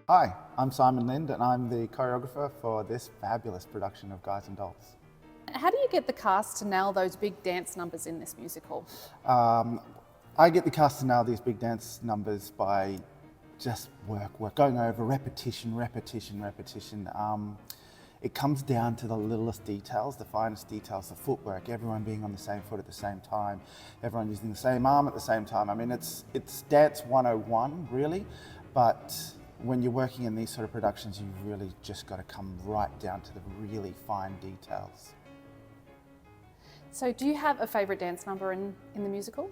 Hi, I'm Simon Lind and I'm the choreographer for this fabulous production of Guys and Dolls. How do you get the cast to nail those big dance numbers in this musical? I get the cast to nail these big dance numbers by just work, going over repetition. It comes down to the littlest details, the finest details, the footwork, everyone being on the same foot at the same time, everyone using the same arm at the same time. I mean, it's dance 101 really, but when you're working in these sort of productions, you've really just got to come right down to the really fine details. So do you have a favourite dance number in the musical?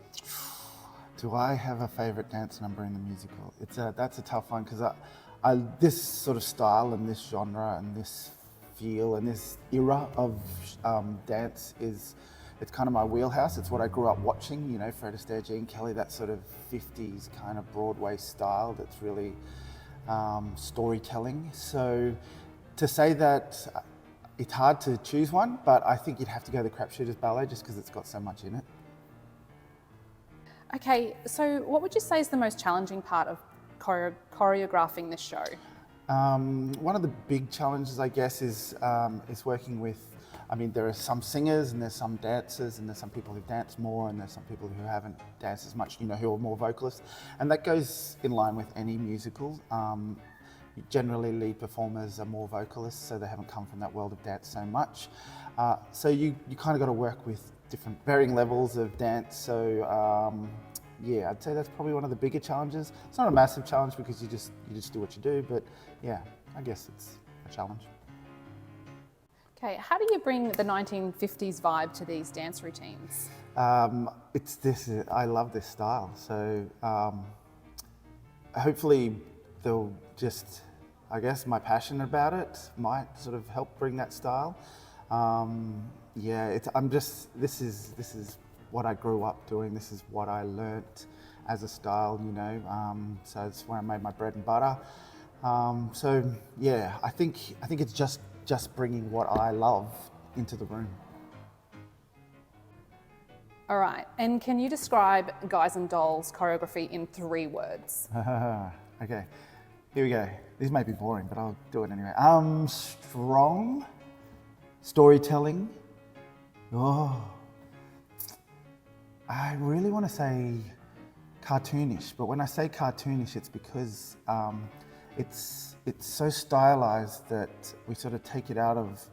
Do I have a favourite dance number in the musical? That's a tough one because this sort of style and this genre and this feel and this era of dance it's kind of my wheelhouse. It's what I grew up watching, you know, Fred Astaire, Gene Kelly, that sort of 50s kind of Broadway style that's really storytelling. So to say that it's hard to choose one, but I think you'd have to go the Crap Shooters Ballet just because it's got so much in it. Okay, so what would you say is the most challenging part of choreographing this show? One of the big challenges, I guess, is working with, I mean, there are some singers and there's some dancers and there's some people who dance more and there's some people who haven't danced as much, you know, who are more vocalists. And that goes in line with any musical. Generally, lead performers are more vocalists, so they haven't come from that world of dance so much. So you kind of got to work with different varying levels of dance. So yeah, I'd say that's probably one of the bigger challenges. It's not a massive challenge because you just do what you do, but yeah, I guess it's a challenge. Okay, how do you bring the 1950s vibe to these dance routines? I love this style. So hopefully they'll just, I guess my passion about it might sort of help bring that style. Yeah, this is what I grew up doing. This is what I learnt as a style, you know. So it's where I made my bread and butter. So yeah, I think it's just bringing what I love into the room. All right, and can you describe Guys and Dolls choreography in 3 words? Okay, here we go. These may be boring, but I'll do it anyway. Strong, storytelling. Oh, I really want to say cartoonish, but when I say cartoonish, it's because it's so stylized that we sort of take it out of.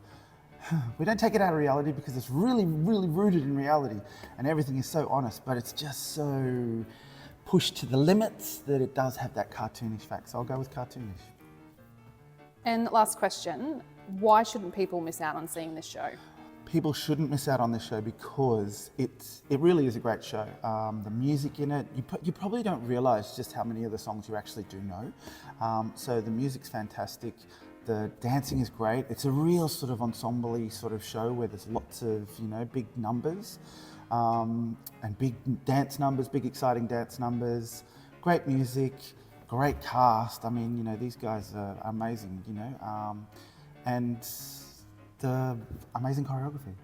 We don't take it out of reality because it's really, really rooted in reality, and everything is so honest. But it's just so pushed to the limits that it does have that cartoonish fact. So I'll go with cartoonish. And last question, why shouldn't people miss out on seeing this show? People shouldn't miss out on this show because it really is a great show. The music in it, you probably don't realise just how many of the songs you actually do know. So the music's fantastic, the dancing is great. It's a real sort of ensemble-y sort of show where there's lots of, you know, big numbers and big dance numbers, big exciting dance numbers, great music, great cast. I mean, you know, these guys are amazing, you know, and the amazing choreography.